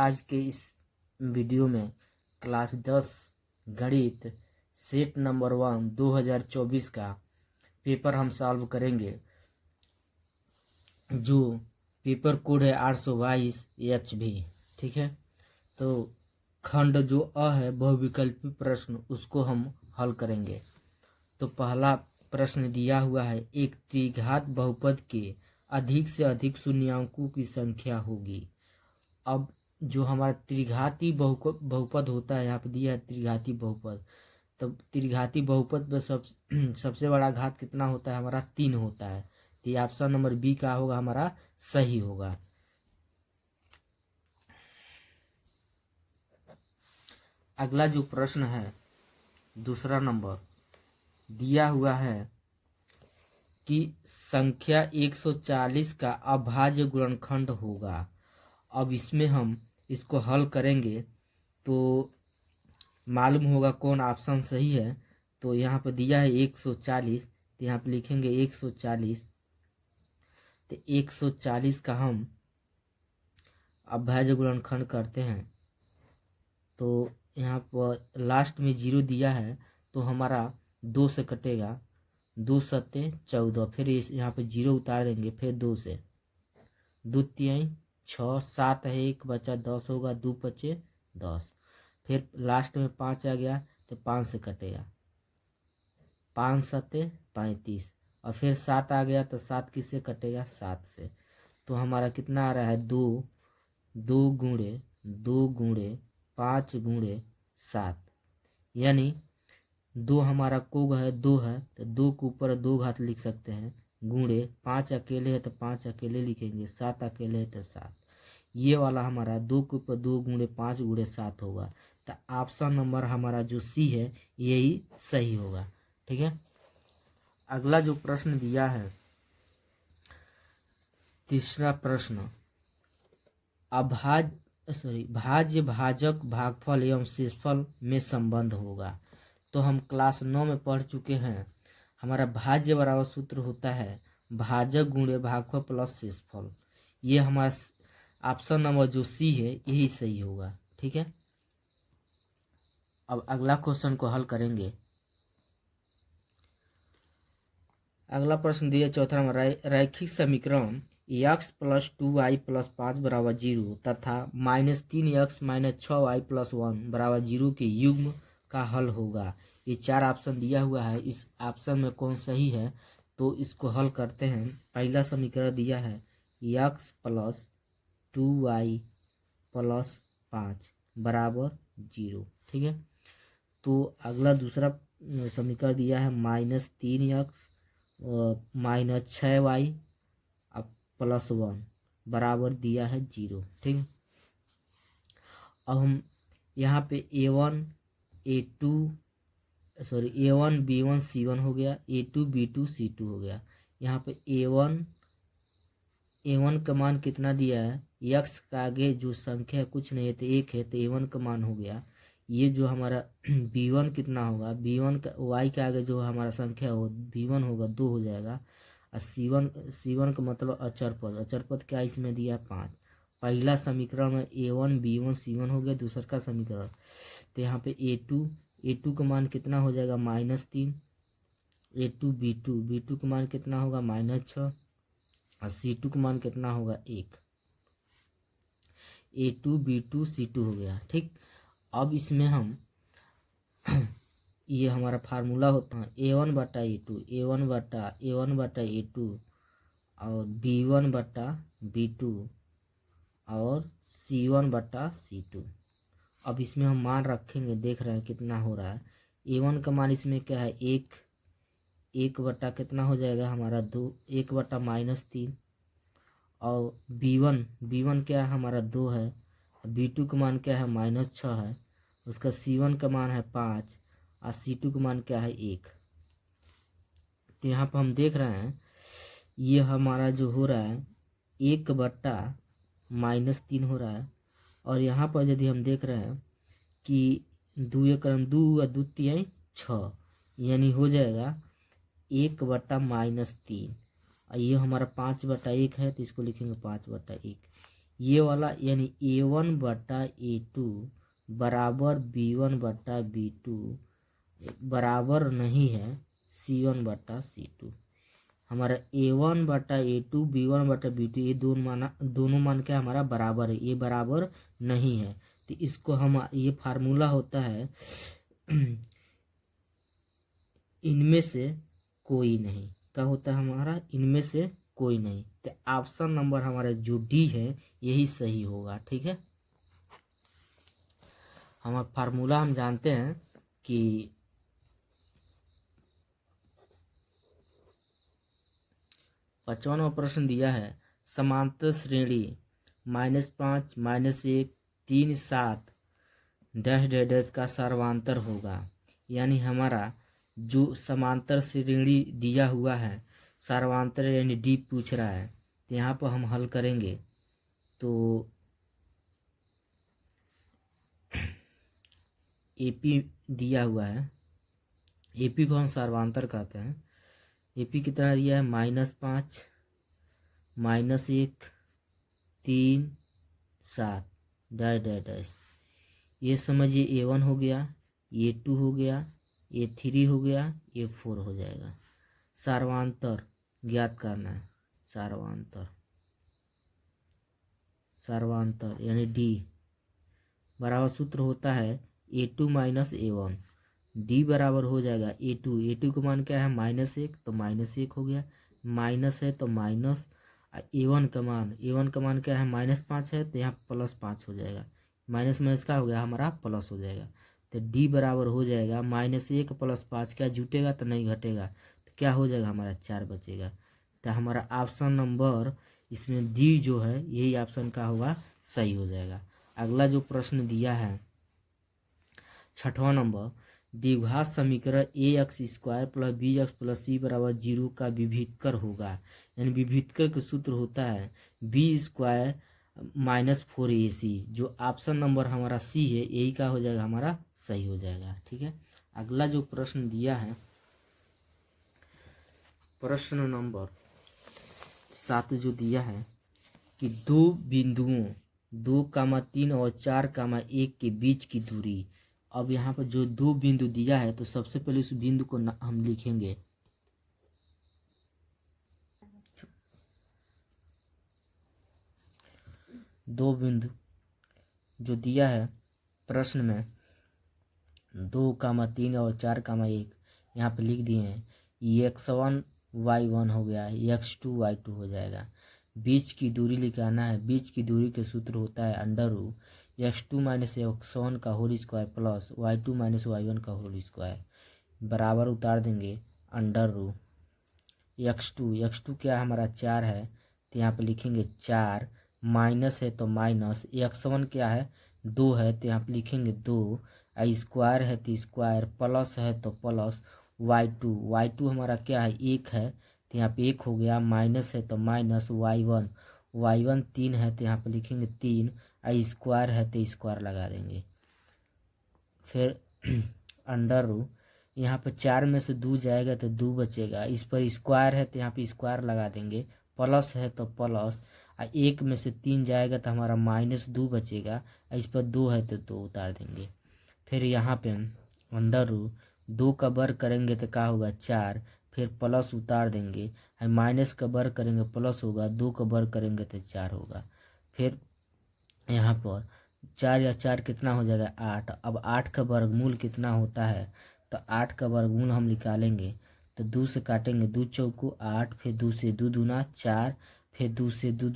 आज के इस वीडियो में क्लास 10 गणित सेट नंबर 1 2024 का पेपर हम सॉल्व करेंगे, जो पेपर कोड है 822 HB। ठीक है, तो खंड जो अ है बहुविकल्पी प्रश्न, उसको हम हल करेंगे। तो पहला प्रश्न दिया हुआ है, एक त्रिघात बहुपद के अधिक से अधिक शून्यांकों की संख्या होगी। अब जो हमारा त्रिघाती बहुपद होता है, यहाँ पे दिया है त्रिघाती बहुपद। तो त्रिघाती बहुपद में सबसे बड़ा घात कितना होता है हमारा? 3 होता है। तो ये ऑप्शन नंबर बी का होगा हमारा सही होगा। अगला जो प्रश्न है दूसरा नंबर दिया हुआ है कि संख्या 140 का अभाज्य गुणनखंड होगा। अब इसमें हम इसको हल करेंगे तो मालूम होगा कौन ऑप्शन सही है। तो यहाँ पर दिया है 140, तो यहाँ पे लिखेंगे 140। तो 140 का हम अभाज्य गुणनखंड करते हैं, तो यहाँ पर लास्ट में 0 दिया है, तो हमारा 2 से कटेगा, 2 सत्ते 14, फिर यहाँ पे 0 उतार देंगे, फिर 2 से 2 तिहाई 6, 7 है 1 बचा 10 होगा, 2 पचे 10, फिर लास्ट में 5 आ गया तो 5 से कटेगा, 5 सत्ते 35, और फिर 7 आ गया तो 7 किससे कटेगा? 7 से। तो हमारा कितना आ रहा है? 2 2 गुणे 2 गुणे 5 गुणे 7, यानी 2 हमारा कोग है 2 है, तो 2 के ऊपर 2 घात लिख सकते हैं, गुणे 5 अकेले है तो 5 अकेले लिखेंगे, 7 अकेले है तो 7। ये वाला हमारा 2 के ऊपर 2 गुणे 5 गुणे 7 होगा। तो ऑप्शन नंबर हमारा जो सी है यही सही होगा। ठीक है, अगला जो प्रश्न दिया है तीसरा प्रश्न, भाज्य भाजक भागफल एवं शेषफल में संबंध होगा। तो हम क्लास 9 में पढ़ चुके हैं, हमारा भाज्य बराबर सूत्र होता है भाजक गुणे भागफल प्लस शेषफल। ये हमारा ऑप्शन नंबर जो सी है यही सही होगा। ठीक है, अब अगला क्वेश्चन को हल करेंगे। अगला प्रश्न दिया चौथा नंबर, रैखिक समीकरण x प्लस 2y प्लस 5 बराबर 0 तथा -3x माइनस 6y प्लस 1 बराबर 0 के युग्म का हल होगा। ये 4 ऑप्शन दिया हुआ है, इस ऑप्शन में कौन सही है तो इसको हल करते हैं। पहला समीकरण दिया है x प्लस 2y प्लस 5 बराबर 0। ठीक है, तो अगला दूसरा समीकरण दिया है -3x माइनस 6y प्लस 1 बराबर दिया है 0। ठीक है, अब हम यहाँ पे A1 B1 C1 हो गया, A2 B2 C2 हो गया। यहाँ पे A1 का मान कितना दिया है? x का आगे जो संख्या कुछ नहीं है तो 1 है, तो A1 का मान हो गया। ये जो हमारा B1 कितना होगा? B1 का y के आगे जो हमारा संख्या हो B1 होगा 2 हो जाएगा, और C1 का मतलब अचर पद क्या इसमें दिया? 5। पहला समीकरण में A1 B1 C1 हो गया। दूसरा का समीकरण तो यहाँ पे A2 का मान कितना हो जाएगा? -3। A2 B2 का मान कितना होगा? -6, और C2 का मान कितना होगा? 1। A2 B2 C2 हो गया। ठीक, अब इसमें हम ये हमारा फार्मूला होता है A1 बटा A2, A1 बटा A2 और B1 बटा B2 और C1 बटा C2। अब इसमें हम मान रखेंगे, देख रहे हैं कितना हो रहा है। A1 का मान इसमें क्या है? 1 बटा कितना हो जाएगा हमारा? 2, 1 बटा -3, और B1 क्या है हमारा? 2 है। B2 का मान क्या है? -6 है। उसका C1 का मान है 5, और C2 का मान क्या है? 1। तो यहाँ पर हम देख रहे हैं ये हमारा जो हो रहा है 1 बटा -3 हो रहा है, और यहाँ पर यदि हम देख रहे हैं कि 2 × 2 2 तिहाई 6, यानी हो जाएगा 1 बटा -3, और ये हमारा 5 बटा 1 है, तो इसको लिखेंगे 5 बटा 1। ये वाला यानी A1/A2 बराबर B1/B2 बराबर नहीं है C1/C2। हमारा A1/A2 B1/B2 ये दोनों मान के हमारा बराबर है, ये बराबर नहीं है। तो इसको हम ये फार्मूला होता है इनमें से कोई नहीं। क्या होता है हमारा? इनमें से कोई नहीं। तो ऑप्शन नंबर हमारा जो डी है यही सही होगा। ठीक है, हम फार्मूला हम जानते हैं कि 55वां प्रश्न दिया है समांतर श्रेणी -5 -1 3 7 डैश डैश डैश का सर्वांतर होगा। यानी हमारा जो समांतर श्रेणी दिया हुआ है सर्वांतर यानी डी पूछ रहा है, तो यहाँ पर हम हल करेंगे तो एपी दिया हुआ है, एपी को हम सर्वांतर कहते हैं। एपी कितना दिया है? -5 -1 3 7 डैश डैश डैश। ये समझिए A1 हो गया, A2 हो गया, A3 हो गया, A4 हो जाएगा। सर्वांतर ज्ञात करना है, सर्वांतर यानी D बराबर सूत्र होता है A2 - A1। D बराबर हो जाएगा A2 का मान क्या है? -1, तो -1 हो गया, माइनस है तो माइनस। A1 का मान क्या है? -5 है, तो यहाँ +5 हो जाएगा। माइनस माइनस का हो गया हमारा प्लस हो जाएगा। तो D बराबर हो जाएगा -1 + 5। क्या जुटेगा? तो नहीं घटेगा, तो क्या हो जाएगा हमारा? 4 बचेगा। तो हमारा ऑप्शन नंबर इसमें D जो है यही ऑप्शन का होगा, सही हो जाएगा। अगला जो प्रश्न दिया है 6वां नंबर, द्विघात समीकरण AX² + BX + C = 0 का विभीतकर होगा। यानी विभीतकर का सूत्र होता है B² - 4AC। जो ऑप्शन नंबर हमारा सी है यही का हो जाएगा, हमारा सही हो जाएगा। ठीक है, अगला जो प्रश्न दिया है प्रश्न नंबर 7 जो दिया है कि दो बिंदुओं 2, 3 और 4, 1 के बीच की दूरी। अब यहाँ पर जो दो बिंदु दिया है तो सबसे पहले उस बिंदु को हम लिखेंगे। दो बिंदु जो दिया है प्रश्न में 2, 3 और 4, 1 यहाँ पे लिख दिए हैं। x1 y1 हो गया, x2 y2 हो जाएगा। बीच की दूरी लिखाना है। बीच की दूरी के सूत्र होता है √x2 - x1 का whole square plus y2 - y1 का होल स्क्वायर बराबर उतार देंगे √x2 क्या हमारा 4 है, तो यहाँ पे लिखेंगे 4, माइनस है तो माइनस, x1 क्या है 2 है, तो यहाँ पे लिखेंगे 2, स्क्वायर है तो स्क्वायर, प्लस है तो प्लस y2 हमारा क्या है 1 है, तो यहाँ पे 1 हो गया, माइनस है तो माइनस y1 3 है, तो यहाँ पे लिखेंगे 3, स्क्वायर है तो स्क्वायर लगा देंगे। फिर √, यहाँ पर 4 में से 2 जाएगा तो 2 बचेगा। इस पर स्क्वायर है तो यहाँ पे स्क्वायर लगा देंगे, प्लस है तो प्लस, 1 में से 3 जाएगा तो हमारा -2 बचेगा। इस पर 2 है तो 2 उतार देंगे। फिर यहाँ पे √2 का वर्ग करेंगे तो क्या होगा 4, फिर प्लस उतार देंगे, माइनस का वर्ग करेंगे प्लस होगा, 2 का वर्ग करेंगे तो 4 होगा। फिर यहाँ पर 4 या 4 कितना हो जाएगा 8। अब 8 का वर्गमूल कितना होता है, तो 8 का वर्गमूल हम निकालेंगे तो 2 से काटेंगे, 2 चौको 8, फिर 2 से 2 दूना 4, फिर 2 से 2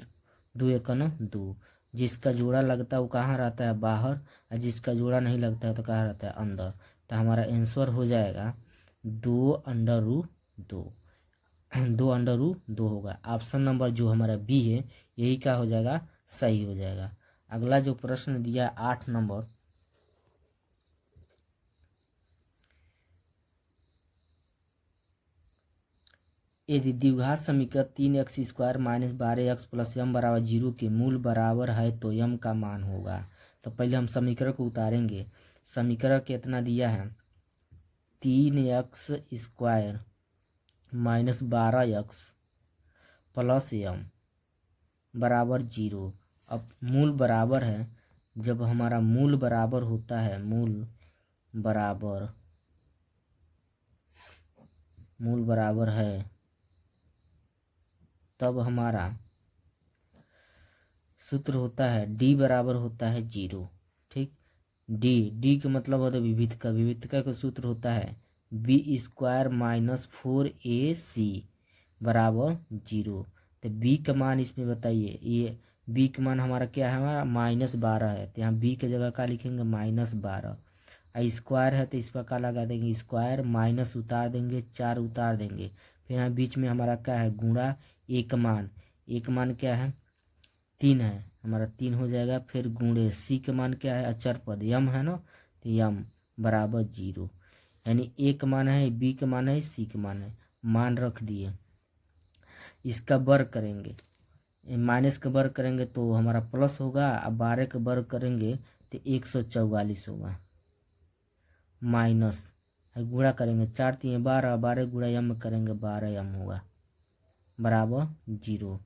2 एकन 2। जिसका जोड़ा लगता है वो कहाँ रहता है? बाहर, और जिसका जोड़ा नहीं लगता है तो कहाँ रहता है? अंदर। तो हमारा आंसर हो जाएगा 2√2 2√2 होगा। ऑप्शन नंबर जो हमारा बी है यही क्या हो जाएगा? सही हो जाएगा। अगला जो प्रश्न दिया 8 नंबर, यदि द्विघात समीकरण 3x² - 12x + m = 0 के मूल बराबर है तो m का मान होगा। तो पहले हम समीकरण को उतारेंगे। समीकरण कितना दिया है 3x² - 12x + m = 0। अब मूल बराबर है, जब हमारा मूल बराबर होता है, मूल बराबर है, तब हमारा सूत्र होता है डी बराबर होता है 0। ठीक, डी का मतलब होता है विविधता का सूत्र होता है बी स्क्वायर माइनस 4ac बराबर 0। तो बी का मान इसमें बताइए, ये बी का मान हमारा क्या है, हमारा -12 है, तो यहाँ बी की जगह क्या लिखेंगे -12। स्क्वायर है तो इस पर क्या लगा देंगे स्क्वायर, माइनस उतार देंगे, 4 उतार देंगे, फिर यहाँ बीच में हमारा क्या है गुणा, एक मान क्या है 3 है, हमारा 3 हो जाएगा, फिर गुणे सी का मान क्या है अचर पद यम है ना, तो यम बराबर 0, यानी ए का मान है, बी का मान है, सी का मान है, मान रख दिए। इसका वर्ग करेंगे, माइनस का वर्ग करेंगे तो हमारा प्लस होगा, अब 12 का वर्ग करेंगे तो 144 होगा, माइनस गुणा करेंगे 4 3 12, 12 गुणा यम करेंगे 12 यम होगा बराबर 0।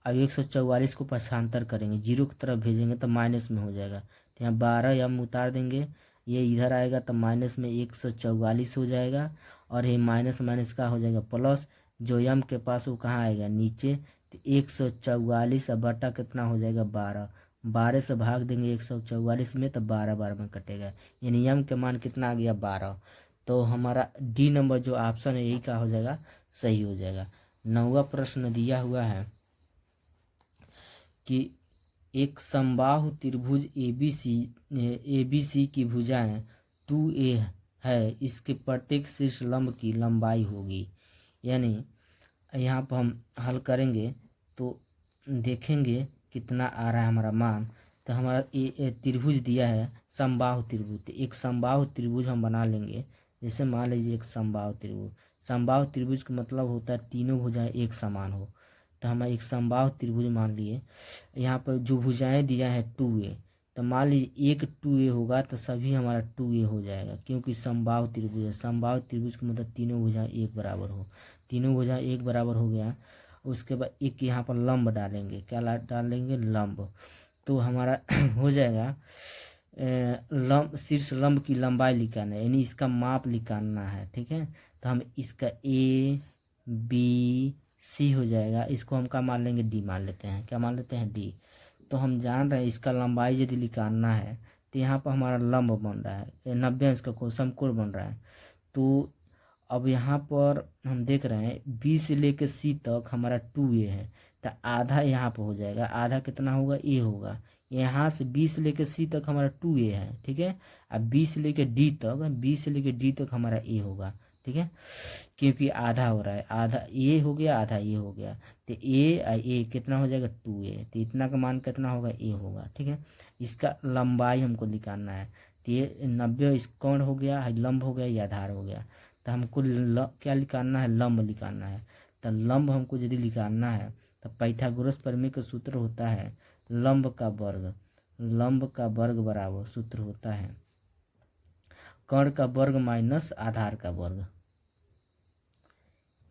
अब 144 को पक्षांतर करेंगे, 0 की तरफ भेजेंगे तो माइनस में हो जाएगा, तो यहाँ 12 यम उतार देंगे, ये इधर आएगा तो माइनस में 144 हो जाएगा, और ये माइनस माइनस का हो जाएगा प्लस, जो यम के पास वो कहाँ आएगा नीचे, तो 144 अब बटा कितना हो जाएगा 12, 12 से भाग देंगे 144 में तो 12 12 में कटेगा, यानी यम के मान कितना आ गया 12। तो हमारा डी नंबर जो ऑप्शन है यही का हो जाएगा सही हो जाएगा। 9वां प्रश्न दिया हुआ है कि एक समबाहु त्रिभुज एबीसी की भुजाएं 2a है, इसके प्रत्येक शीर्ष लंब की लंबाई होगी, यानी यहाँ पर हम हल करेंगे तो देखेंगे कितना आ रहा है हमारा मान। तो हमारा त्रिभुज दिया है समबाहु त्रिभुज, तो एक समबाहु त्रिभुज हम बना लेंगे, जैसे मान लीजिए एक समबाहु त्रिभुज का मतलब होता है तीनों भुजाएं एक समान हो, तो हम एक समबाहु त्रिभुज मान लिए। यहाँ पर जो भुजाएं दिया है 2a, तो मान लीजिए एक 2a होगा तो सभी हमारा 2a हो जाएगा, क्योंकि समबाहु त्रिभुज है। समबाहु त्रिभुज का मतलब तीनों भुजाएं एक बराबर हो, तीनों भुजाएं एक बराबर हो गया। उसके बाद एक यहाँ पर लंब डालेंगे, क्या डालेंगे लंब, तो हमारा हो जाएगा लंब, शीर्ष लंब की लंबाई निकालना है, यानी इसका माप निकालना है। ठीक है, तो हम इसका ए बी सी हो जाएगा, इसको हम क्या मान लेंगे डी मान लेते हैं, क्या मान लेते हैं डी। तो हम जान रहे हैं इसका लंबाई यदि निकालना है तो यहाँ पर हमारा लंब बन रहा है 90 अंश का समकोण बन रहा है। तो अब यहाँ पर हम देख रहे हैं बी से लेकर सी तक हमारा 2a है, तो आधा यहाँ पर हो जाएगा, आधा कितना होगा ए होगा, यहाँ से बी से लेकर सी तक हमारा 2a है। ठीक है, अब बी से लेकर डी तक हमारा ए होगा। ठीक है, क्योंकि आधा हो रहा है, आधा ए हो गया आधा ए हो गया, तो ए कितना हो जाएगा 2a, तो इतना का मान कितना होगा ए होगा। ठीक है, इसका लंबाई हमको निकालना है, तो ये 90 इस कोण हो गया, लंब हो गया, ये आधार हो गया, तो हमको क्या निकालना है लंब निकालना है। तो लंब हमको यदि निकालना है तो पाइथागोरस प्रमेय का सूत्र होता है लंब का वर्ग बराबर सूत्र होता है कर्ण का वर्ग माइनस आधार का वर्ग।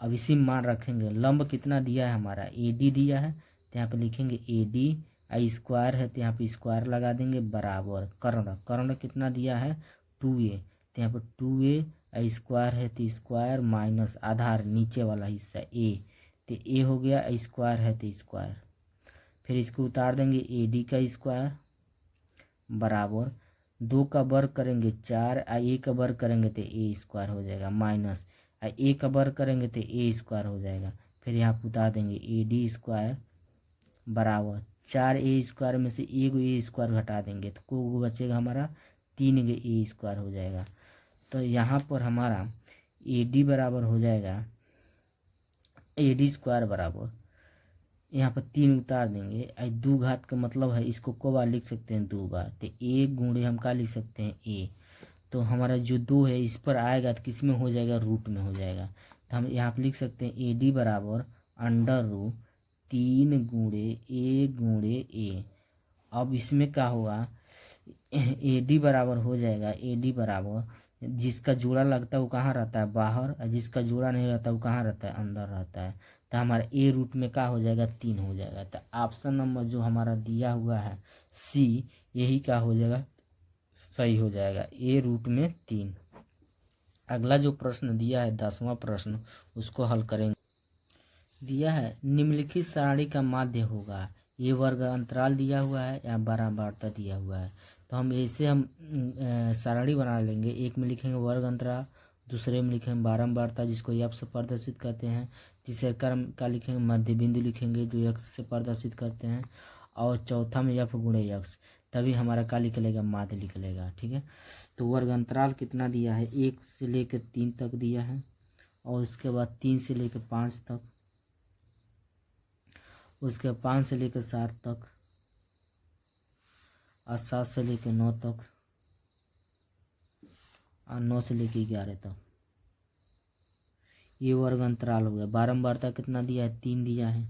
अब इसी मान रखेंगे, लंब कितना दिया है हमारा AD दिया है, तो यहाँ पे लिखेंगे AD, स्क्वायर है तो यहाँ पे स्क्वायर लगा देंगे बराबर कर्ण कितना दिया है 2a, तो यहाँ पे 2a, स्क्वायर है तो स्क्वायर माइनस आधार नीचे वाला हिस्सा a, तो a हो गया, स्क्वायर है तो स्क्वायर, फिर इसको उतार देंगे AD का स्क्वायर बराबर 2 का वर्ग करेंगे 4, a का वर्ग करेंगे तो a स्क्वायर हो जाएगा, माइनस a का वर्ग करेंगे तो a स्क्वायर हो जाएगा, फिर यहाँ पर उतार देंगे AD स्क्वायर बराबर 4a स्क्वायर में से एक a स्क्वायर घटा देंगे तो को बचेगा हमारा 3 a स्क्वायर हो जाएगा। तो यहाँ पर हमारा AD बराबर हो जाएगा AD स्क्वायर बराबर, यहाँ पर 3 उतार देंगे, 2 घात का मतलब है इसको को बार लिख सकते हैं 2 बार, तो 1 गुणे हम क्या लिख सकते हैं a, तो हमारा जो 2 है इस पर आएगा तो किस में हो जाएगा रूट में हो जाएगा, तो हम यहाँ पर लिख सकते हैं AD बराबर √ 3 गुणे a। अब इसमें क्या होगा AD बराबर हो जाएगा AD बराबर जिसका जोड़ा लगता है वो कहाँ रहता है, बाहर, और जिसका जोड़ा नहीं रहता वो कहाँ रहता है, अंदर रहता है। तो हमारा ए रूट में क्या हो जाएगा, 3 हो जाएगा। तो ऑप्शन नंबर जो हमारा दिया हुआ है सी, यही क्या हो जाएगा, सही हो जाएगा, ए रूट में 3। अगला जो प्रश्न दिया है 10वां प्रश्न, उसको हल करेंगे। दिया है निम्नलिखित सारणी का माध्य होगा, ये वर्ग अंतराल दिया हुआ है या बारंबारता दिया हुआ है। तो हम ऐसे सारणी बना लेंगे। एक में लिखेंगे वर्ग अंतराल, दूसरे में लिखेंगे बारंबारता जिसको यक्ष से प्रदर्शित करते हैं, तीसरे क्रम का लिखेंगे मध्य बिंदु लिखेंगे जो यक्ष से प्रदर्शित करते हैं, और चौथा में यफ गुणे यक्ष, तभी हमारा क्या निकलेगा, माध्य निकलेगा। ठीक है, तो वर्ग अंतराल कितना दिया है, 1 से लेकर 3 तक दिया है, और उसके बाद 3 से लेकर 5 तक, उसके 5 से लेकर 7 तक, और 7 से लेकर 9 तक, और 9 से लेकर 11 तक। ये वर्ग अंतराल हो गया। बारंबारता कितना दिया है, 3 दिया है,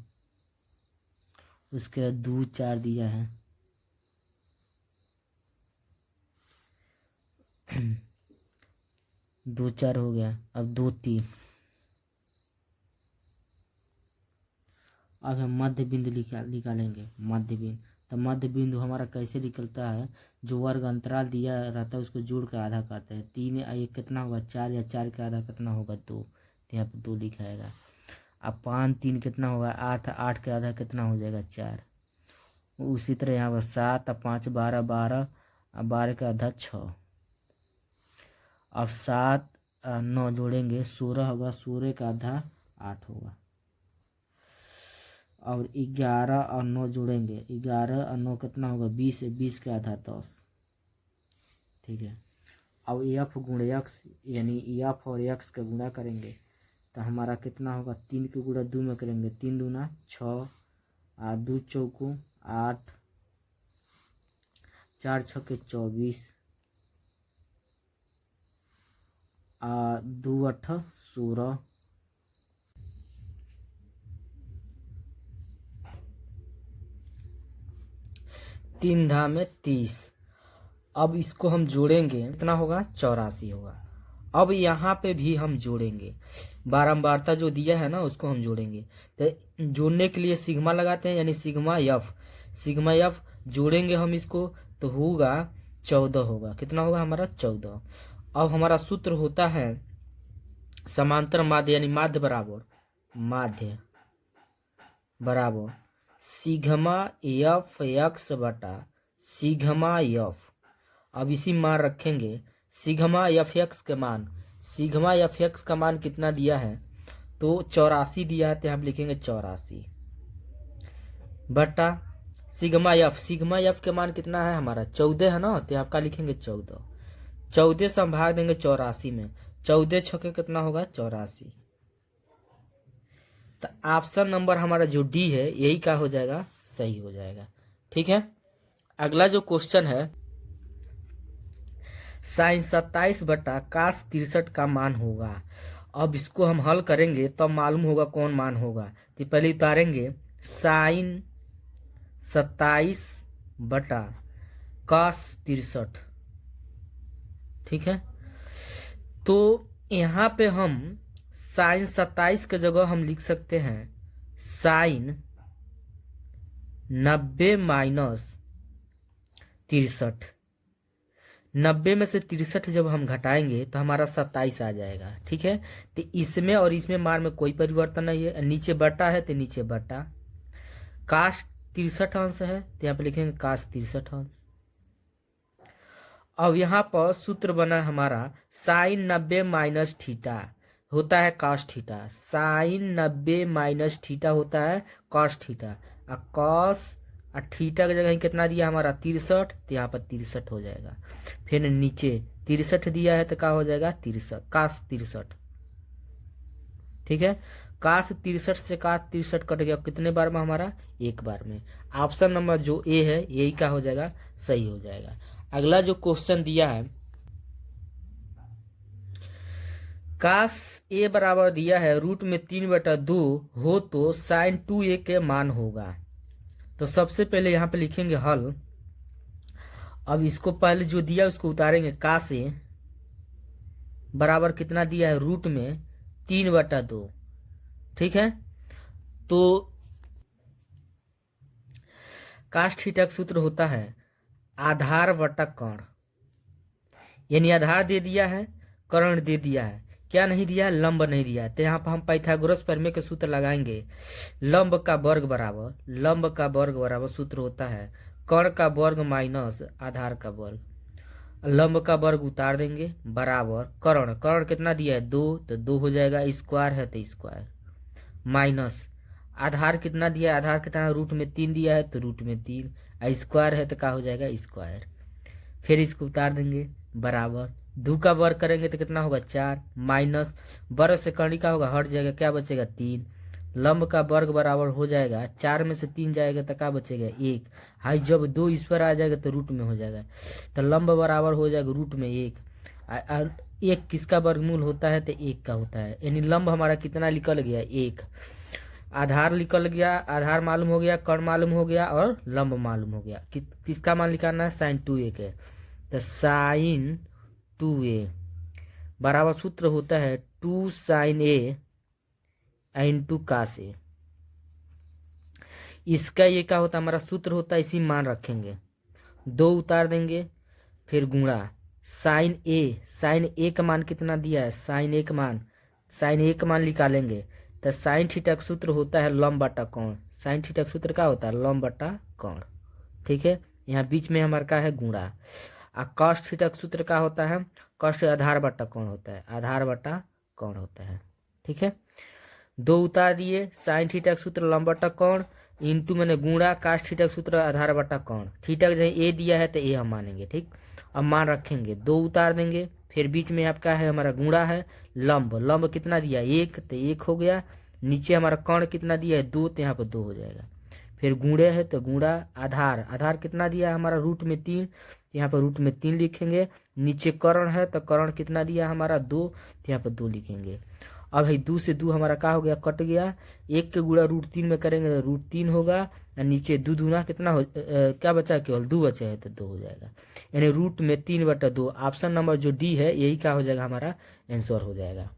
उसके बाद 2 4 दिया है, 2 4 हो गया। अब 2 3, अब हम मध्य बिंदु निकालेंगे मध्य बिंदु। तो मध्य बिंदु हमारा कैसे निकलता है, जो वर्ग अंतराल दिया रहता है उसको जोड़ कर आधा करते हैं। 3 1 कितना होगा, 4, या 4 का आधा कितना होगा, 2, तो यहाँ पर 2 लिखाएगा। अब 5 3 कितना होगा, 8, 8 का आधा कितना हो जाएगा, 4। उसी तरह यहाँ पर 7 और 5 12, 12 और 12 का आधा 6। अब 7 9 जोड़ेंगे 16 होगा, 16 का आधा 8 होगा। और 11 और 9 जोड़ेंगे, 11 और 9 कितना होगा, 20, 20 का आधा 10। ठीक है, अब एफ गुणे एक्स, यानी एफ और एक्स का गुणा करेंगे तो हमारा कितना होगा, 3 के गुणा 2 में करेंगे, 3 दूना 6, 2 चौको 8, 4 छक्के 24, 2 8 16, 3 धामे 30। अब इसको हम जोड़ेंगे, कितना होगा, 84 होगा। अब यहाँ पे भी हम जोड़ेंगे, बारंबारता जो दिया है ना उसको हम जोड़ेंगे। तो जोड़ने के लिए सिग्मा लगाते हैं, यानी सिग्मा एफ जोड़ेंगे हम इसको, तो होगा 14 होगा। कितना होगा हमारा, 14। अब हमारा सूत्र होता है समांतर माध्य, यानी माध्य बराबर सिग्मा एफ एक्स बटा सिग्मा एफ। अब इसी मान रखेंगे, सिग्मा एफ एक्स के मान, सिग्मा एफ एक्स का मान कितना दिया है, तो 84 दिया है, तो हम लिखेंगे 84 बटा सिग्मा एफ के मान कितना है हमारा, 14 है ना, तो आपका लिखेंगे 14 से हम भाग देंगे 84 में, 14 छक्के कितना होगा, 84। तो ऑप्शन नंबर हमारा जो डी है यही क्या हो जाएगा, सही हो जाएगा। ठीक है, अगला जो क्वेश्चन है, sin 27 बटा cos 63 का मान होगा। अब इसको हम हल करेंगे तब मालूम होगा कौन मान होगा। तो पहले उतारेंगे sin 27 बटा cos 63। ठीक है, तो यहाँ पे हम sin 27 के जगह हम लिख सकते हैं sin 90 माइनस 63। 90 में से 63 जब हम घटाएंगे तो हमारा 27 आ जाएगा। ठीक है, तो इसमें और इसमें मान में कोई परिवर्तन नहीं है, नीचे बटा है तो नीचे बटा, काश 63 अंश है तो यहाँ पे लिखेंगे काश 63 अंश। अब यहाँ पर सूत्र बना हमारा साइन 90 माइनस थीटा होता है cos theta, sine 90 minus theta होता है कॉस थीटा, और कॉस और थीटा की जगह कितना दिया हमारा 63, तो यहाँ पर 63 हो जाएगा। फिर नीचे 63 दिया है तो क्या हो जाएगा 63 काश 63। ठीक है, काश 63 से काश 63 कट गया, कितने बार में हमारा, एक बार में। ऑप्शन नंबर जो ए है यही क्या हो जाएगा, सही हो जाएगा। अगला जो क्वेश्चन दिया है, काश ए बराबर दिया है रूट में 3/2 हो तो साइन 2a के मान होगा। तो सबसे पहले यहाँ पे लिखेंगे हल। अब इसको पहले जो दिया उसको उतारेंगे, काश ए बराबर कितना दिया है, रूट में 3/2। ठीक है, तो कास्ट थीटा का सूत्र होता है आधार बटा कर्ण, यानी आधार दे दिया है, कर्ण दे दिया है, क्या नहीं दिया है, लंब नहीं दिया है। तो यहाँ पर हम पाइथागोरस प्रमेय के सूत्र लगाएंगे। लंब का वर्ग बराबर सूत्र होता है कर्ण का वर्ग माइनस आधार का वर्ग। लंब का वर्ग उतार देंगे बराबर कर्ण कितना दिया है 2, तो 2 हो जाएगा, स्क्वायर है तो स्क्वायर, माइनस आधार कितना दिया है, आधार कितना रूट में 3 दिया है तो रूट में 3, स्क्वायर है तो क्या हो जाएगा स्क्वायर। फिर इसको उतार देंगे बराबर 2 का वर्ग करेंगे तो कितना होगा 4, माइनस वर्ग से कर्ण का होगा हट जाएगा, क्या बचेगा 3। लंब का वर्ग बराबर हो जाएगा 4 में से 3 जाएगा तो क्या बचेगा 1। हाई जब 2 इस पर आ जाएगा तो रूट में हो जाएगा, तो लंब बराबर हो जाएगा रूट में 1। एक किसका वर्गमूल होता है तो 1 का होता है, यानी लंब हमारा कितना निकल गया 1। आधार निकल गया, आधार मालूम हो गया, कर्ण मालूम हो गया और लंब मालूम हो गया। किसका मान निकालना है, साइन 2a के, तो साइन 2a बराबर सूत्र होता है 2 sine a into cos a। इसका ये क्या होता है, हमारा सूत्र होता है, इसी मान रखेंगे, 2 उतार देंगे, फिर गुणा साइन a का मान कितना दिया है, साइन a का मान निकालेंगे, तो साइन थीटा का सूत्र होता है लंब बटा कोण। साइन थीटा का सूत्र क्या होता है, लंब बटा कोण। ठीक है, यहाँ बीच में हमारा क्या है गुणा। और कॉस थीटा का सूत्र क्या होता है, कॉस आधार बटा कोण होता है, आधार बटा कोण होता है। ठीक है, 2 उतार दिए, साइन थीटा का सूत्र लंब बटा कोण इंटू मैंने गुणा कास्ट थीटा का सूत्र आधार बटा कोण। थीटा का जहाँ ए दिया है तो ए हम मानेंगे। ठीक, अब मान रखेंगे, 2 उतार देंगे, फिर बीच में आपका है हमारा गुणा है, लंब कितना दिया 1 तो 1 हो गया, नीचे हमारा कर्ण कितना दिया है 2 तो यहाँ पर 2 हो जाएगा, फिर गुणे है तो गुणा आधार कितना दिया है हमारा रूट में 3, यहाँ पर रूट में 3 लिखेंगे, नीचे कर्ण है तो कर्ण कितना दिया हमारा 2 तो यहाँ पर 2 लिखेंगे। अब भाई 2 से 2 हमारा क्या हो गया, कट गया, 1 के गुणा रूट 3 में करेंगे तो रूट 3 होगा, और नीचे 2 दूना कितना हो क्या बचा, केवल 2 बचा है तो 2 हो जाएगा, यानी रूट में 3/2। ऑप्शन नंबर जो डी है यही क्या हो जाएगा, हमारा आंसर हो जाएगा।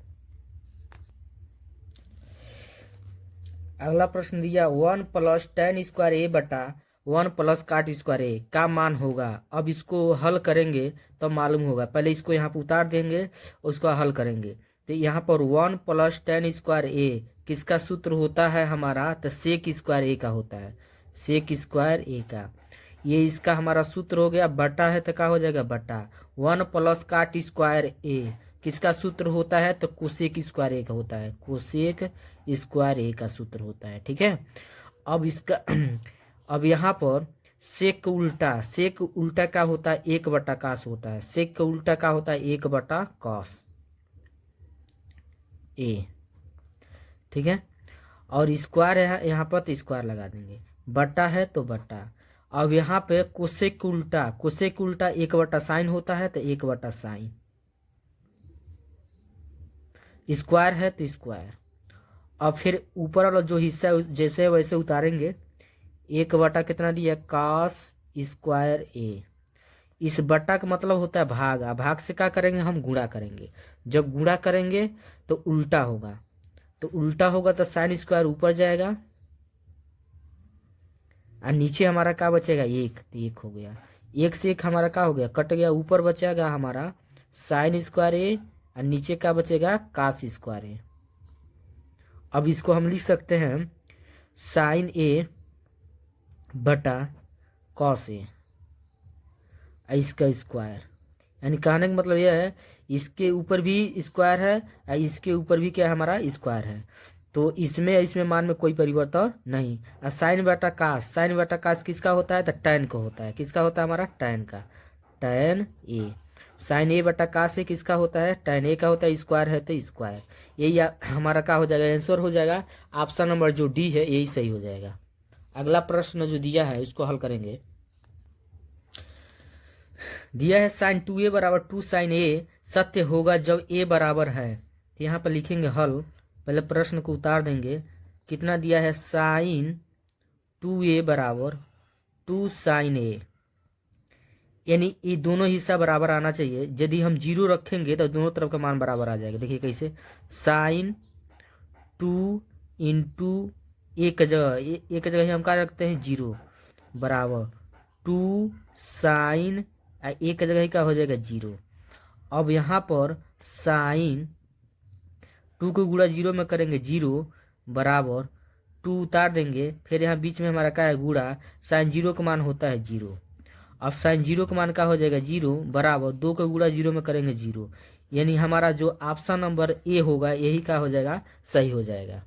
अगला प्रश्न दिया 1 + tan स्क्वायर a बटा 1 + cot स्क्वायर a का मान होगा। अब इसको हल करेंगे तो मालूम होगा, पहले इसको यहाँ पर उतार देंगे, उसको हल करेंगे। तो यहाँ पर 1 + tan स्क्वायर a किसका सूत्र होता है हमारा, तो सेक स्क्वायर a का होता है, सेक स्क्वायर a का। ये इसका हमारा सूत्र हो गया, बटा है तो क्या हो जाएगा बटा 1 + cot स्क्वायर a किसका सूत्र होता है, तो कोसेक स्क्वायर a का होता है, कोसेक स्क्वायर a का सूत्र होता है। ठीक है, अब इसका अब यहाँ पर सेक उल्टा क्या होता है, 1/cos होता है, सेक का उल्टा क्या होता है 1/cos a। ठीक है, और स्क्वायर है यहाँ पर तो स्क्वायर लगा देंगे, बटा है तो बटा। अब यहाँ पे कोसेक उल्टा 1/sin होता है तो 1/sin, स्क्वायर है तो स्क्वायर। अब फिर ऊपर वाला जो हिस्सा है जैसे वैसे उतारेंगे, 1 कितना दिया cos स्क्वायर a। इस बटा का मतलब होता है भाग, भाग से क्या करेंगे हम गुणा करेंगे, जब गुणा करेंगे तो उल्टा होगा, तो साइन स्क्वायर ऊपर जाएगा और नीचे हमारा क्या बचेगा 1, तो 1 हो गया, 1 से 1 हमारा क्या हो गया कट गया, ऊपर बचेगा हमारा साइन स्क्वायर a और नीचे क्या बचेगा cos स्क्वायर a। अब इसको हम लिख सकते हैं साइन a बटा कॉस a, इसका स्क्वायर, यानी कहने का मतलब यह है इसके ऊपर भी स्क्वायर है और इसके ऊपर भी क्या है हमारा स्क्वायर है, तो इसमें मान में कोई परिवर्तन नहीं। और साइन बटा कास किसका होता है, तो टैन का होता है, किसका होता है हमारा टैन का, टैन ए। साइन a बटा कास ए किसका होता है, टैन ए का होता है, स्क्वायर है तो स्क्वायर। यही हमारा क्या हो जाएगा, आंसर हो जाएगा, ऑप्शन नंबर जो डी है यही सही हो जाएगा। अगला प्रश्न जो दिया है उसको हल करेंगे। दिया है साइन 2a बराबर 2 साइन a सत्य होगा जब a बराबर है, तो यहाँ पर लिखेंगे हल, पहले प्रश्न को उतार देंगे, कितना दिया है साइन 2a बराबर 2 साइन a, यानी ये दोनों हिस्सा बराबर आना चाहिए। यदि हम जीरो रखेंगे तो दोनों तरफ का मान बराबर आ जाएगा। देखिए कैसे, साइन 2 इंटू एक जगह एक जगह ही हम क्या रखते हैं जीरो, बराबर 2 साइन एक जगह ही क्या हो जाएगा जीरो। अब यहाँ पर साइन 2 को गुणा जीरो में करेंगे जीरो, बराबर 2 उतार देंगे, फिर यहाँ बीच में हमारा क्या है गुणा, साइन जीरो का मान होता है जीरो। अब साइन जीरो का मान क्या हो जाएगा जीरो, बराबर 2 का गुणा जीरो में करेंगे जीरो। यानी हमारा जो ऑप्शन नंबर ए होगा यही क्या हो जाएगा, सही हो जाएगा।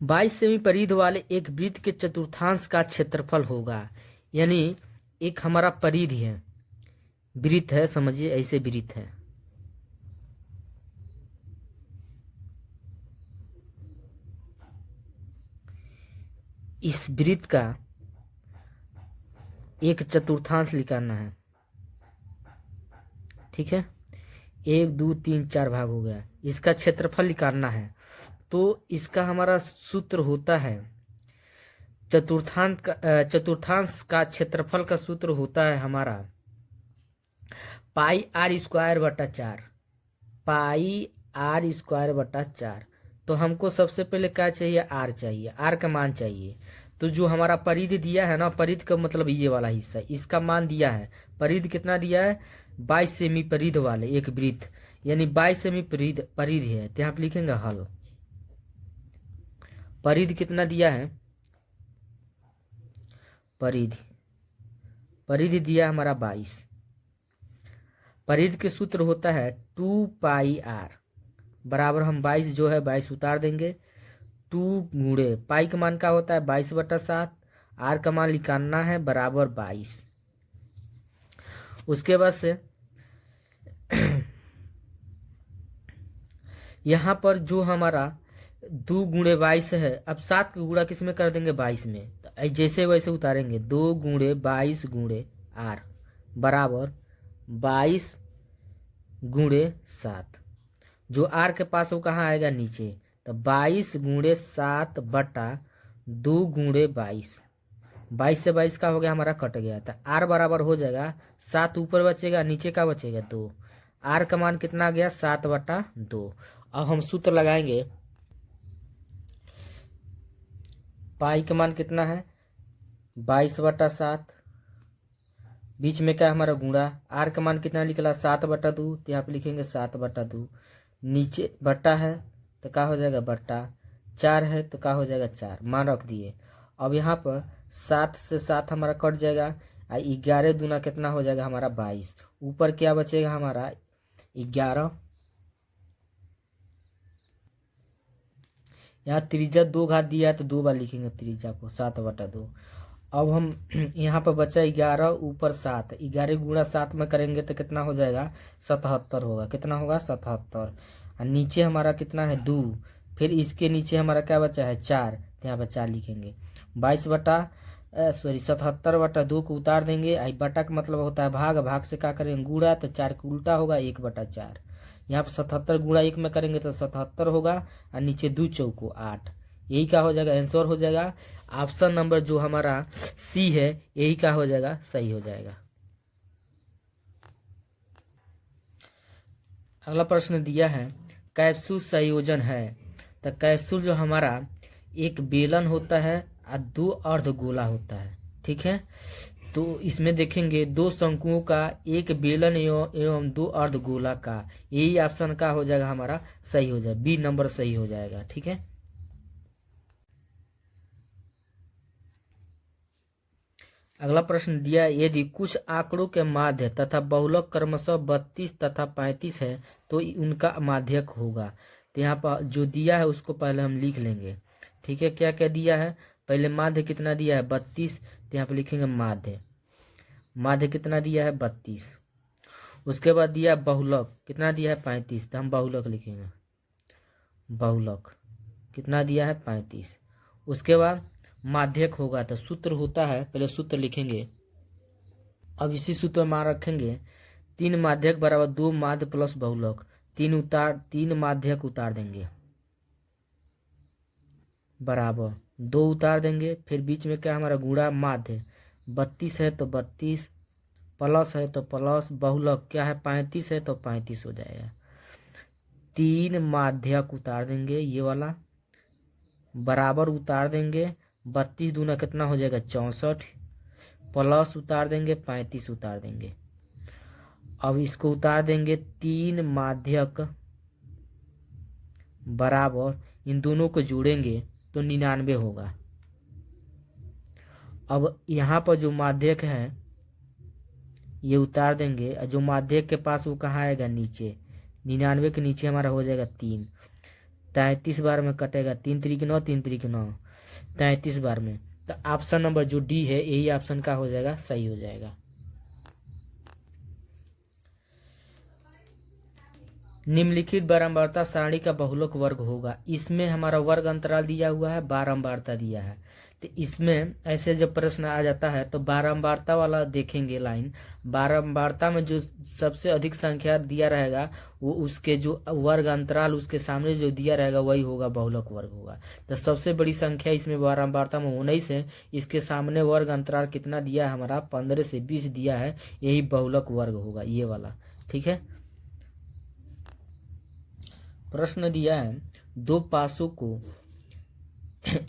22 सेमी परिधि वाले एक वृत्त के चतुर्थांश का क्षेत्रफल होगा। यानी एक हमारा परिधि है, वृत्त है, समझिए ऐसे वृत्त है। इस वृत्त का एक चतुर्थांश निकालना है, ठीक है। 1 2 3 4 भाग हो गया, इसका क्षेत्रफल निकालना है। तो इसका हमारा सूत्र होता है चतुर्थांश का क्षेत्रफल का सूत्र होता है हमारा पाई आर स्क्वायर बटा 4, पाई आर स्क्वायर बटा 4। तो हमको सबसे पहले क्या चाहिए, आर चाहिए, आर का मान चाहिए। तो जो हमारा परिधि दिया है ना, परिधि का मतलब ये वाला हिस्सा, इसका मान दिया है। परिधि कितना दिया है, 22 सेमी परिधि वाले एक वृत्त, यानी 22 सेमी परिधि है। तो यहाँ पे लिखेंगे हल। परिधि कितना दिया है, परिधि दिया हमारा 22। परिधि के सूत्र होता है 2 पाई आर, बराबर हम 22 जो है 22 उतार देंगे, 2 गुणे पाई का मान क्या होता है 22 बटा 7, आर का मान निकालना है बराबर 22। उसके बाद से यहाँ पर जो हमारा 2 गुणे 22 है, अब 7 का गुणा किस में कर देंगे 22 में, तो जैसे वैसे उतारेंगे, 2 गुणे 22 गुणे आर बराबर 22 गुणे 7। जो आर के पास वो कहाँ आएगा नीचे, तो 22 गुणे 7 बटा 2 गुणे 22। 22 से 22 का हो गया हमारा कट गया, तो आर बराबर हो जाएगा 7 ऊपर बचेगा, नीचे का बचेगा 2। आर का मान कितना आ गया 7 बटा 2। अब हम सूत्र लगाएंगे, पाई का मान कितना है 22 बटा 7, बीच में क्या हमारा गुणा, आर का मान कितना निकला 7 बटा 2, तो यहाँ पे लिखेंगे 7 बटा 2, नीचे बटा है तो क्या हो जाएगा बटा, 4 है तो क्या हो जाएगा 4, मान रख दिए। अब यहाँ पर 7 से 7 हमारा कट जाएगा, 11 दूना कितना हो जाएगा हमारा 22, ऊपर क्या बचेगा हमारा 11, यहाँ त्रिज्या 2 घात दिया है तो 2 बार लिखेंगे त्रिज्या को, 7 बटा 2। अब हम यहाँ पर बचा 11 ऊपर 7, 11 गुणा 7 में करेंगे तो कितना हो जाएगा 77 होगा, कितना होगा 77। और नीचे हमारा कितना है 2, फिर इसके नीचे हमारा क्या बचा है 4, तो यहाँ पर 4 लिखेंगे। 77 बटा 2 को उतार देंगे, आई बटा का मतलब होता है भाग, भाग से क्या करेंगे गुणा, तो 4 को उल्टा होगा 1 बटा 4। यहाँ पर 77 गुणा 1 में करेंगे तो 77 होगा, और नीचे 2 चौको 8, यही क्या हो जाएगा आंसर हो जाएगा। ऑप्शन नंबर जो हमारा सी है यही क्या हो जाएगा, सही हो जाएगा। अगला प्रश्न दिया है कैप्सूल संयोजन है, तो कैप्सूल जो हमारा एक बेलन होता है और 2 अर्धगोला होता है, ठीक है। तो इसमें देखेंगे 2 शंकुओं का, एक बेलन एवं 2 अर्धगोला का, यही ऑप्शन का हो जाएगा हमारा सही हो जाएगा, बी नंबर सही हो जाएगा, ठीक है। अगला प्रश्न दिया यदि कुछ आंकड़ों के माध्य तथा बहुलक क्रमशः 32 तथा 35 है तो उनका माध्यक होगा। तो यहाँ पर जो दिया है उसको पहले हम लिख लेंगे, ठीक है। क्या क्या दिया है, पहले माध्य कितना दिया है 32, तो यहाँ पर लिखेंगे माध्य, माध्य कितना दिया है 32। उसके बाद दिया बहुलक कितना दिया है 35, तो हम बहुलक लिखेंगे, बहुलक कितना दिया है 35। उसके बाद माध्यक होगा, तो सूत्र होता है, पहले सूत्र लिखेंगे, अब इसी सूत्र में रखेंगे 3 माध्यक बराबर 2 माध्य प्लस बहुलक, 3 माध्यक उतार देंगे, बराबर 2 उतार देंगे, फिर बीच में क्या हमारा गुणा माध्य 32 है तो 32, प्लस है तो प्लस, बहुलक क्या है 35 है तो 35 हो जाएगा। 3 माध्यक उतार देंगे, ये वाला बराबर उतार देंगे, 32 दूना कितना हो जाएगा 64, प्लस उतार देंगे 35 उतार देंगे। अब इसको उतार देंगे 3 माध्यक बराबर, इन दोनों को जोड़ेंगे तो 99 होगा। अब यहाँ पर जो माध्यक है ये उतार देंगे, और जो माध्यक के पास वो कहाँ आएगा नीचे, 99 के नीचे हमारा हो जाएगा 3, 33 बार में कटेगा, 3 3 9, 3 3 9, 33 बार में। तो ऑप्शन नंबर जो डी है यही ऑप्शन का हो जाएगा, सही हो जाएगा। निम्नलिखित बारंबारता सारणी का बहुलक वर्ग होगा। इसमें हमारा वर्ग अंतराल दिया हुआ है, बारंबारता दिया है। तो इसमें ऐसे जब प्रश्न आ जाता है तो बारंबारता वाला देखेंगे लाइन, बारंबारता में जो सबसे अधिक संख्या दिया रहेगा वो उसके जो वर्ग अंतराल उसके सामने जो दिया रहेगा वही होगा, बहुलक वर्ग होगा। तो सबसे बड़ी संख्या इसमें बारंबारता में 19 है, इसके सामने वर्ग अंतराल कितना दिया है हमारा 15 से 20 दिया है, यही बहुलक वर्ग होगा ये वाला। ठीक है, प्रश्न दिया है 2 पासों को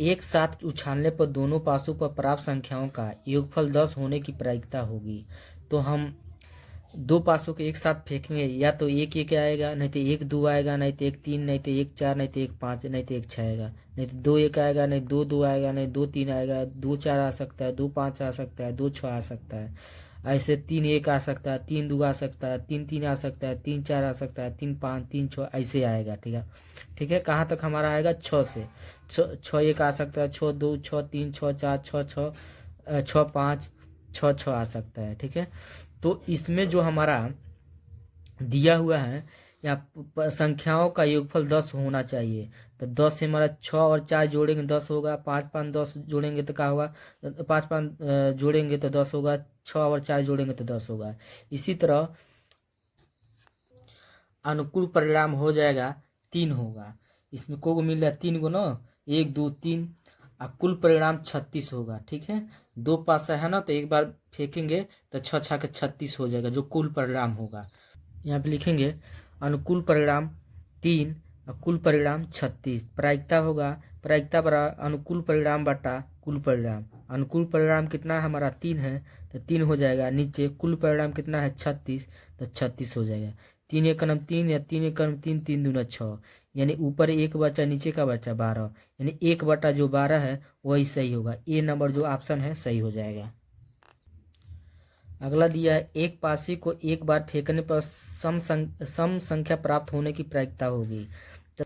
एक साथ उछालने पर दोनों पासों पर प्राप्त संख्याओं का योगफल 10 होने की प्रायिकता होगी। तो हम 2 पासों को एक साथ फेंकेंगे, या तो 1 1 आएगा, नहीं तो 1 2 आएगा, नहीं तो 1 3, नहीं तो 1 4, नहीं तो 1 5, नहीं तो 1 6 आएगा, नहीं तो 2 1 आएगा, नहीं 2 2 आएगा, नहीं 2 3 आएगा, 2 4 आ सकता है, 2 5 आ सकता है, 2 6 आ सकता है, ऐसे 3 1 आ सकता है, 3 2 आ सकता है, 3 3 आ सकता है, 3 4 आ सकता है, 3 5 3 6 ऐसे आएगा। ठीक है, ठीक है, कहाँ तक हमारा आएगा 6 से, 6 1 आ सकता है, 6 2 6 3 6 4 6 6 6 5 6 6 आ सकता है। ठीक है, तो इसमें जो हमारा दिया हुआ है यहाँ संख्याओं का योगफल 10 होना चाहिए। तो 10 से हमारा 6 और 4 जोड़ेंगे 10 होगा, 5 5 10 जोड़ेंगे तो क्या होगा, 5 5 जोड़ेंगे तो 10 होगा, 6 और 4 जोड़ेंगे तो 10 होगा। इसी तरह अनुकूल परिणाम हो जाएगा 3 होगा, इसमें को मिल रहा है 3 गुना 1 2 3, और कुल परिणाम 36 होगा। ठीक है, 2 पासा है ना, तो एक बार फेंकेंगे तो 6 6 के 36 हो जाएगा जो कुल परिणाम होगा। यहाँ पे लिखेंगे अनुकूल परिणाम 3 और कुल परिणाम 36, प्रायिकता होगा प्रायिकता बराबर अनुकूल परिणाम बटा कुल परिणाम। अनुकूल परिणाम कितना है हमारा 3 है तो 3 हो जाएगा, नीचे कुल परिणाम कितना है 36 तो 36 हो जाएगा। 3 1 3 या 3 1 3 3 दूना 6, यानी ऊपर 1 बचा नीचे का बचा 12, यानी 1 बटा जो 12 है वही सही होगा, ए नंबर जो ऑप्शन है सही हो जाएगा। अगला दिया है एक पासी को एक बार फेंकने पर सम संख्या प्राप्त होने की प्रायिकता होगी। तो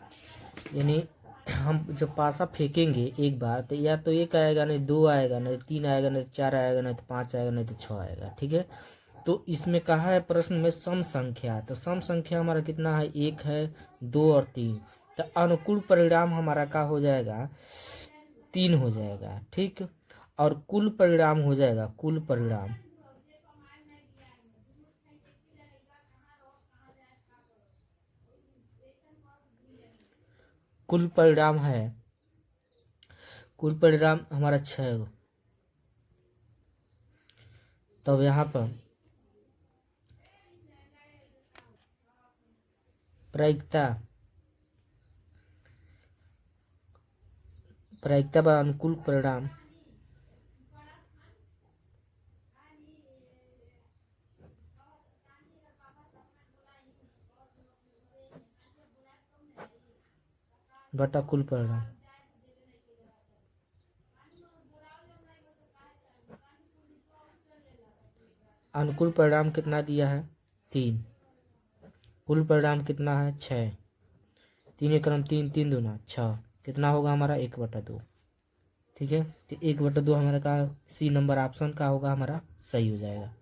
यानी हम जब पासा फेंकेंगे एक बार तो या तो 1 आएगा, नहीं 2 आएगा, नहीं 3 आएगा, नहीं 4 आएगा, नहीं तो 5 आएगा, नहीं तो 6 आएगा। ठीक है, तो इसमें कहा है प्रश्न में सम संख्या, तो सम संख्या हमारा कितना है 1 है, 2 और 3, तो अनुकूल परिणाम हमारा क्या हो जाएगा 3 हो जाएगा। ठीक, और कुल परिणाम हो जाएगा कुल परिणाम कुल परिणाम है, कुल परिणाम हमारा 6। तब यहाँ पर प्रायिकता प्रायिकता व अनुकूल परिणाम बटा कुल परिणाम। अनुकूल परिणाम कितना दिया है 3, कुल परिणाम कितना है 6, 3 1 3 3 दूना 6, कितना होगा हमारा 1/2। ठीक है, तो 1/2 हमारा का सी नंबर ऑप्शन का होगा हमारा सही हो जाएगा।